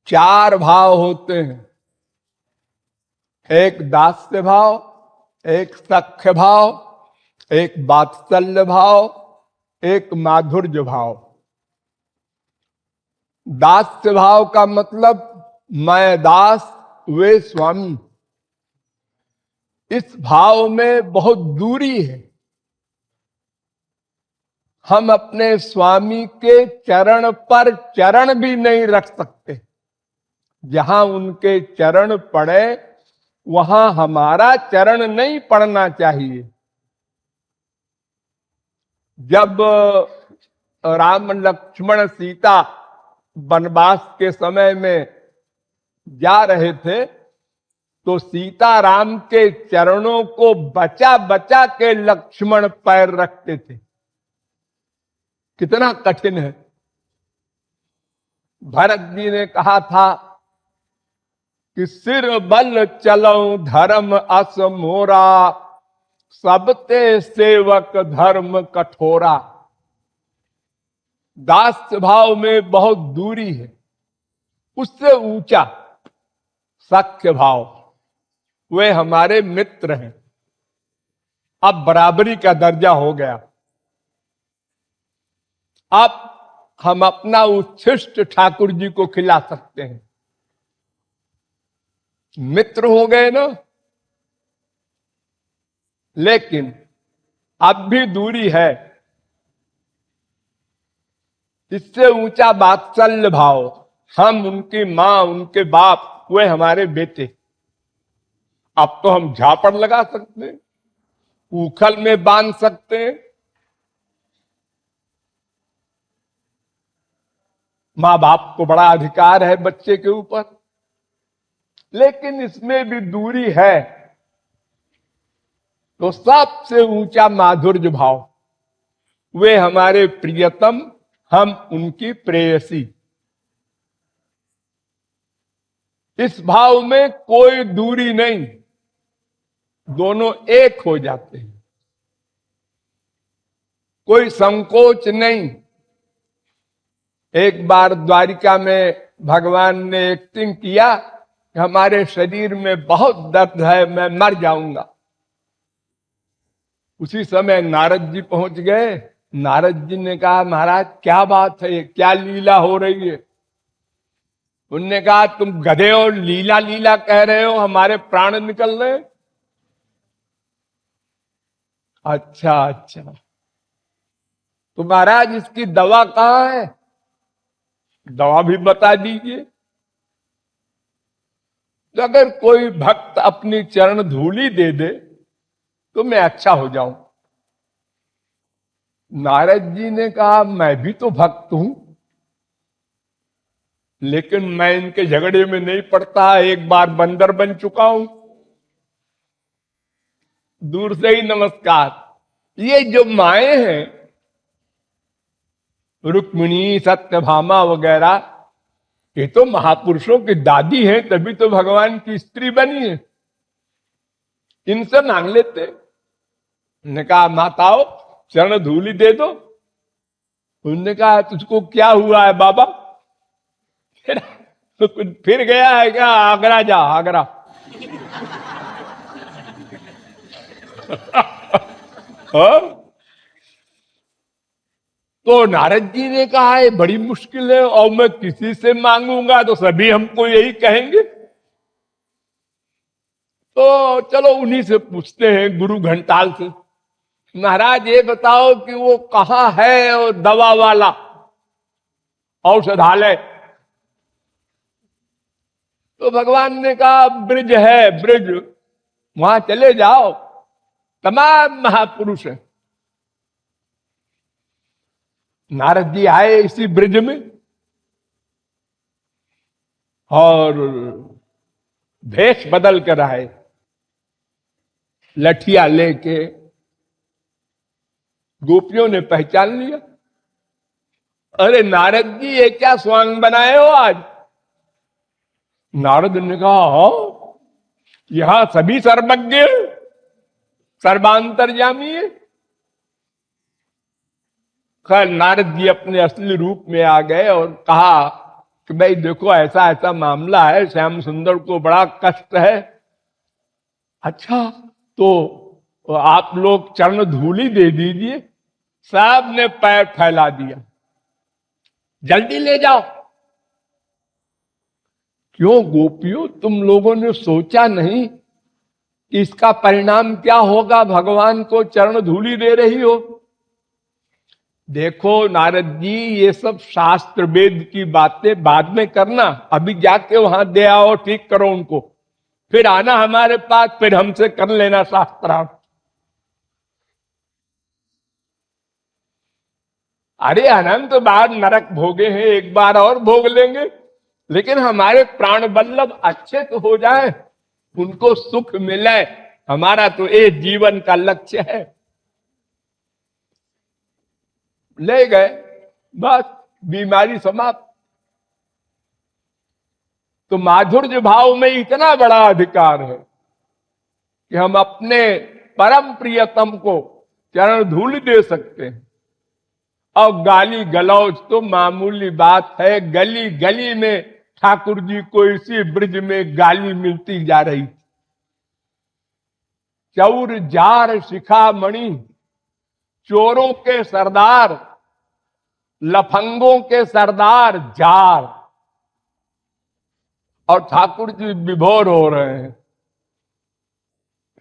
चार भाव होते हैं। एक दास्य भाव, एक सख्य भाव, एक वात्सल्य भाव, एक माधुर्य भाव। दास्य भाव का मतलब मैं दास वे स्वामी। इस भाव में बहुत दूरी है। हम अपने स्वामी के चरण पर चरण भी नहीं रख सकते। जहां उनके चरण पड़े वहां हमारा चरण नहीं पड़ना चाहिए। जब राम लक्ष्मण सीता वनवास के समय में जा रहे थे तो सीता राम के चरणों को बचा बचा के लक्ष्मण पैर रखते थे। कितना कठिन है। भरत जी ने कहा था कि सिर बल चलो धर्म अस मोरा, सबते सेवक धर्म कठोरा। दास भाव में बहुत दूरी है। उससे ऊंचा सख्य भाव, वे हमारे मित्र हैं। अब बराबरी का दर्जा हो गया। अब हम अपना उच्छिष्ट ठाकुर जी को खिला सकते हैं। मित्र हो गए ना। लेकिन अब भी दूरी है। इससे ऊंचा वात्सल्य भाव, हम उनकी मां, उनके बाप, वे हमारे बेटे। अब तो हम झापड़ लगा सकते हैं, उखल में बांध सकते हैं। मां बाप को बड़ा अधिकार है बच्चे के ऊपर, लेकिन इसमें भी दूरी है। तो सबसे ऊंचा माधुर्य भाव, वे हमारे प्रियतम, हम उनकी प्रेयसी। इस भाव में कोई दूरी नहीं, दोनों एक हो जाते हैं। कोई संकोच नहीं। एक बार द्वारिका में भगवान ने एक्टिंग किया कि हमारे शरीर में बहुत दर्द है, मैं मर जाऊंगा। उसी समय नारद जी पहुंच गए। नारद जी ने कहा, महाराज क्या बात है, क्या लीला हो रही है? उनने कहा, तुम गधे हो, लीला लीला कह रहे हो, हमारे प्राण निकल रहे। अच्छा अच्छा, तो महाराज इसकी दवा कहां है? दवा भी बता दीजिए। तो अगर कोई भक्त अपनी चरण धूली दे दे तो मैं अच्छा हो जाऊं। नारद जी ने कहा, मैं भी तो भक्त हूं, लेकिन मैं इनके झगड़े में नहीं पड़ता। एक बार बंदर बन चुका हूं। दूर से ही नमस्कार। ये जो माए हैं, रुक्मिणी, सत्यभामा वगैरह, ये तो महापुरुषों की दादी हैं, तभी तो भगवान की स्त्री बनी है। इनसे मांग लेते। उन्होंने कहा, माताओं चरण धूली दे दो। उन्होंने कहा, तुझको क्या हुआ है बाबा? तो कुछ फिर गया है क्या? आगरा जा, आगरा। हाँ? तो नारद जी ने कहा, है बड़ी मुश्किल है, और मैं किसी से मांगूंगा तो सभी हमको यही कहेंगे। तो चलो उन्हीं से पूछते हैं, गुरु घंटाल से। महाराज ये बताओ कि वो कहाँ है, वो दवा वाला औषधालय? तो भगवान ने कहा, ब्रिज है, ब्रिज, वहां चले जाओ, तमाम महापुरुष हैं। नारद जी आए इसी ब्रिज में और भेष बदल कर आए, लठिया लेके। गोपियों ने पहचान लिया। अरे नारद जी, ये क्या स्वांग बनाए हो आज? नारद ने कहा, हाँ, यहां सभी सर्वज्ञ, सर्वांतर्यामी है। खैर नारद जी अपने असली रूप में आ गए और कहा, कि भाई देखो ऐसा ऐसा मामला है, श्याम सुंदर को बड़ा कष्ट है। अच्छा, तो आप लोग चरण धूलि दे दीजिए। साहब ने पैर फैला दिया, जल्दी ले जाओ। क्यों गोपियों, तुम लोगों ने सोचा नहीं कि इसका परिणाम क्या होगा? भगवान को चरण धूलि दे रही हो। देखो नारद जी, ये सब शास्त्र वेद की बातें बाद में करना, अभी जाके वहां दे आओ, ठीक करो उनको, फिर आना हमारे पास, फिर हमसे कर लेना शास्त्रार्थ। अरे अनंत बार नरक भोगे हैं, एक बार और भोग लेंगे, लेकिन हमारे प्राण वल्लभ अच्छे तो हो जाए, उनको सुख मिले, हमारा तो ये जीवन का लक्ष्य है। ले गए, बस बीमारी समाप्त। तो माधुर्य भाव में इतना बड़ा अधिकार है कि हम अपने परम प्रियतम को चरण धूल दे सकते हैं। और गाली गलौज तो मामूली बात है। गली गली में ठाकुर जी को इसी ब्रिज में गाली मिलती जा रही। चौर जार शिखामणि, चोरों के सरदार, लफंगों के सरदार जार, और ठाकुर जी विभोर हो रहे हैं,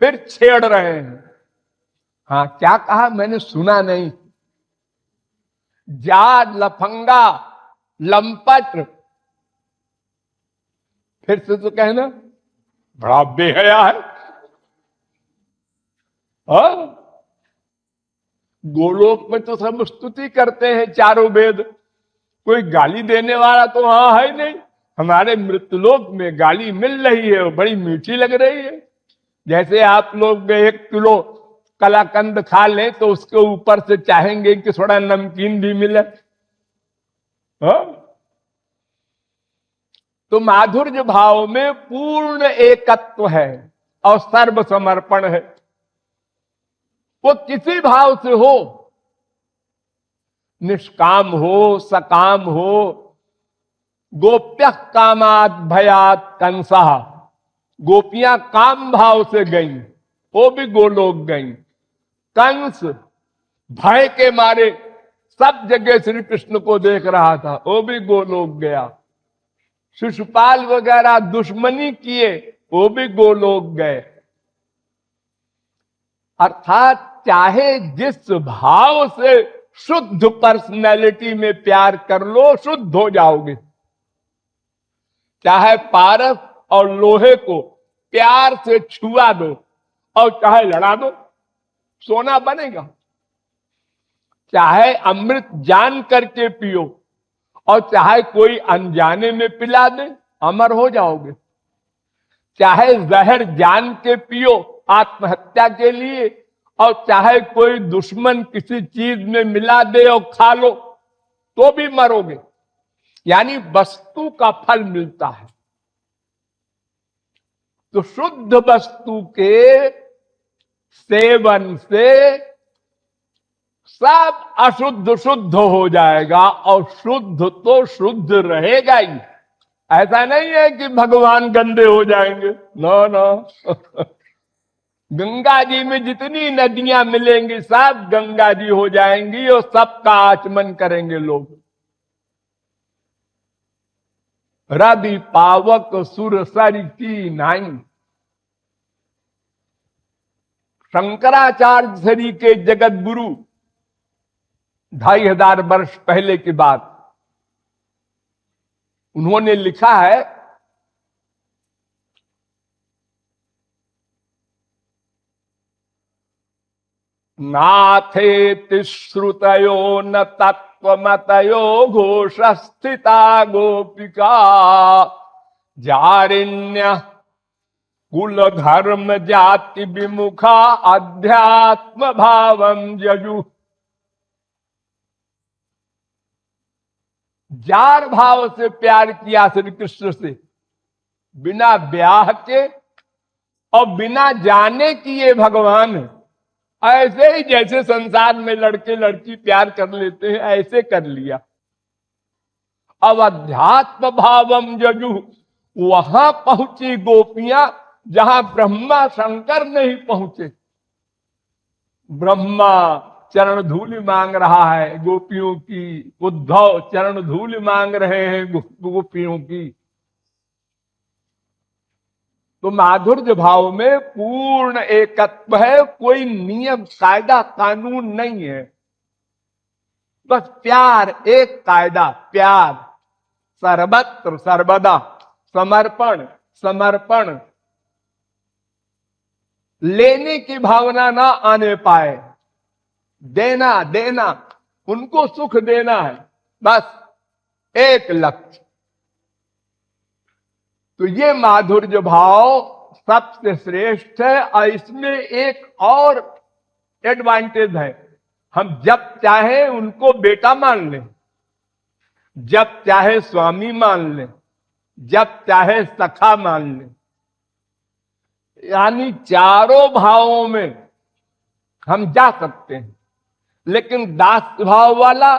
फिर छेड़ रहे हैं। हाँ, क्या कहा मैंने सुना नहीं? जार, लफंगा, लंपट, फिर से तो कहना बड़ा बेहया है। गोलोक में तो सब स्तुति करते हैं चारों वेद, कोई गाली देने वाला तो वहां है नहीं। हमारे मृत्युलोक में गाली मिल रही है, बड़ी मीठी लग रही है। जैसे आप लोग 1 किलो कलाकंद खा लें तो उसके ऊपर से चाहेंगे कि थोड़ा नमकीन भी मिले। तो माधुर्य भाव में पूर्ण एकत्व है और सर्व समर्पण है। वो किसी भाव से हो, निष्काम हो, सकाम हो। गोप्य कामात भयात कंसा, गोपियां काम भाव से गईं, वो भी गोलोक गईं। कंस भय के मारे सब जगह श्री कृष्ण को देख रहा था, वो भी गोलोक गया। शिशुपाल वगैरह दुश्मनी किए, वो भी गोलोक गए। अर्थात चाहे जिस भाव से शुद्ध पर्सनैलिटी में प्यार कर लो, शुद्ध हो जाओगे। चाहे पारस और लोहे को प्यार से छुआ दो और चाहे लड़ा दो, सोना बनेगा। चाहे अमृत जान करके पियो और चाहे कोई अनजाने में पिला दे, अमर हो जाओगे। चाहे जहर जान के पियो आत्महत्या के लिए, और चाहे कोई दुश्मन किसी चीज में मिला दे और खा लो, तो भी मरोगे। यानी वस्तु का फल मिलता है। तो शुद्ध वस्तु के सेवन से सब अशुद्ध शुद्ध हो जाएगा, और शुद्ध तो शुद्ध रहेगा ही। ऐसा नहीं है कि भगवान गंदे हो जाएंगे, नो नो। गंगा जी में जितनी नदियां मिलेंगी सब गंगा जी हो जाएंगी और सबका आचमन करेंगे लोग। रवि पावक सुर सर की नाई। शंकराचार्य श्री के जगत गुरु 2500 वर्ष पहले की बात, उन्होंने लिखा है, नाथे श्रुतयो न तत्वमतयो घोष स्थिता गोपिका जारिण्य कुल धर्म जाति विमुखा अध्यात्म भावम जजु। जार भाव से प्यार किया श्री कृष्ण से, बिना ब्याह के और बिना जाने किए भगवान। ऐसे ही जैसे संसार में लड़के लड़की प्यार कर लेते हैं, ऐसे कर लिया। अवध्यात्म भावम जजु, वहां पहुंची गोपियां जहां ब्रह्मा शंकर नहीं पहुंचे। ब्रह्मा चरण धूलि मांग रहा है गोपियों की, उद्धव चरण धूलि मांग रहे हैं गोपियों की। तो माधुर्य भाव में पूर्ण एकत्व है, कोई नियम कायदा कानून नहीं है, बस प्यार एक कायदा, प्यार सर्वत्र सर्वदा, समर्पण समर्पण। लेने की भावना ना आने पाए, देना देना, उनको सुख देना है, बस एक लक्ष्य। तो ये माधुर्य भाव सबसे श्रेष्ठ है। और इसमें एक और एडवांटेज है, हम जब चाहे उनको बेटा मान लें, जब चाहे स्वामी मान लें, जब चाहे सखा मान लें, यानी चारों भावों में हम जा सकते हैं। लेकिन दास भाव वाला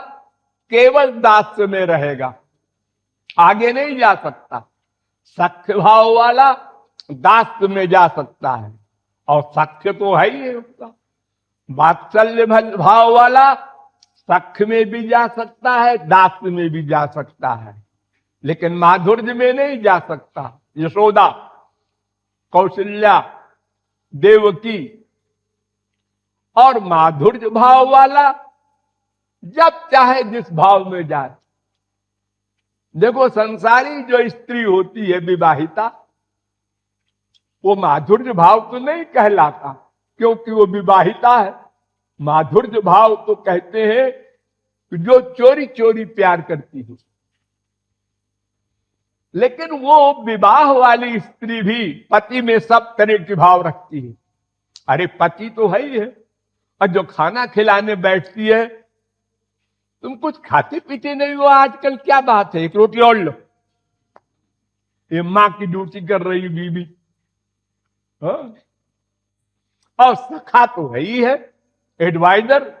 केवल दास में रहेगा, आगे नहीं जा सकता। सख्य भाव वाला दास में जा सकता है, और सख्य तो है ही है उसका। वात्सल्य भाव वाला सख्य में भी जा सकता है, दास में भी जा सकता है, लेकिन माधुर्य में नहीं जा सकता। यशोदा, कौशल्या, देवकी, और माधुर्य भाव वाला जब चाहे जिस भाव में जाए। देखो, संसारी जो स्त्री होती है विवाहिता, वो माधुर्य भाव तो नहीं कहलाता, क्योंकि वो विवाहिता है। माधुर्य भाव तो कहते हैं कि जो चोरी चोरी प्यार करती है। लेकिन वो विवाह वाली स्त्री भी पति में सब तरह के भाव रखती है। अरे पति तो है ही है, और जो खाना खिलाने बैठती है, तुम कुछ खाते पीते नहीं हो आजकल, क्या बात है, एक रोटी और लो। ये मां की ड्यूटी कर रही बीबी। हाँ? और सखा तो है ही है, एडवाइजर,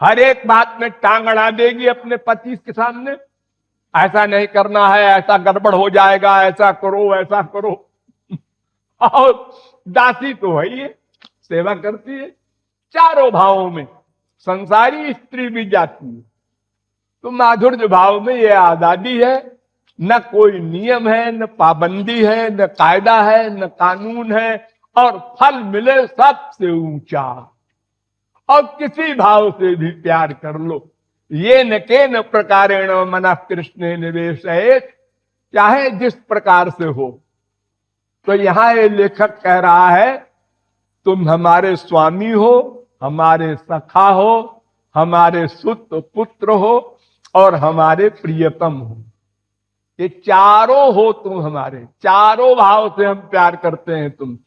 हर एक बात में टांग अड़ा देगी अपने पति के सामने। ऐसा नहीं करना है, ऐसा गड़बड़ हो जाएगा, ऐसा करो ऐसा करो। और दासी तो है ही है, सेवा करती है। चारों भावों में संसारी स्त्री भी जाती है। तो माधुर्य भाव में यह आजादी है, न कोई नियम है, न पाबंदी है, न कायदा है, न कानून है, और फल मिले सबसे ऊंचा। और किसी भाव से भी प्यार कर लो। ये न के न प्रकारेण मन कृष्ण निवेश, चाहे जिस प्रकार से हो। तो यहां ये लेखक कह रहा है, तुम हमारे स्वामी हो, हमारे सखा हो, हमारे सुत पुत्र हो, और हमारे प्रियतम हो। ये चारों हो तुम हमारे, चारों भाव से हम प्यार करते हैं तुमसे।